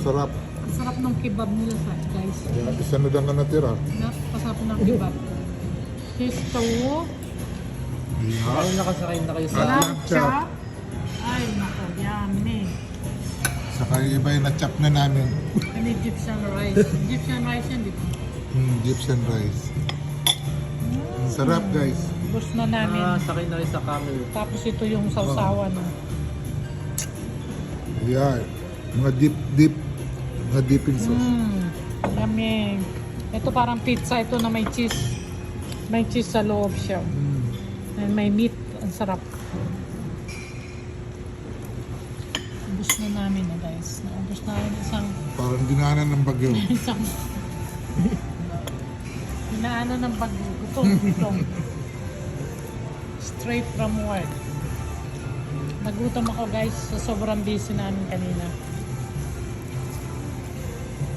Sarap. Ang sarap ng kebab nila guys. Ayan, isa na lang na natira. Napakasarap ng kebab. Pisto. Ayan. Ay, nakasakay na kayo sa... Chop. Ay, nako. Yummy. Saka yung iba yung na-chop na namin. And Egyptian rice. Egyptian rice yan, di ba? Egyptian rice. Ang sarap guys. Bus na namin. Sakay na kayo sa camel. Tapos ito yung sausawan. Ayan. Mga mga dipping sauce. Yummy. Ito parang pizza. Ito na may cheese. May cheese sa loob siya. And may meat. Ang sarap. Ubus na namin na guys. Naubos na isang Parang dinaanan ng bagyo. isang inaano ng bagyo. Gutom. Straight from work. Nagutom ako guys sa sobrang busy namin kanina.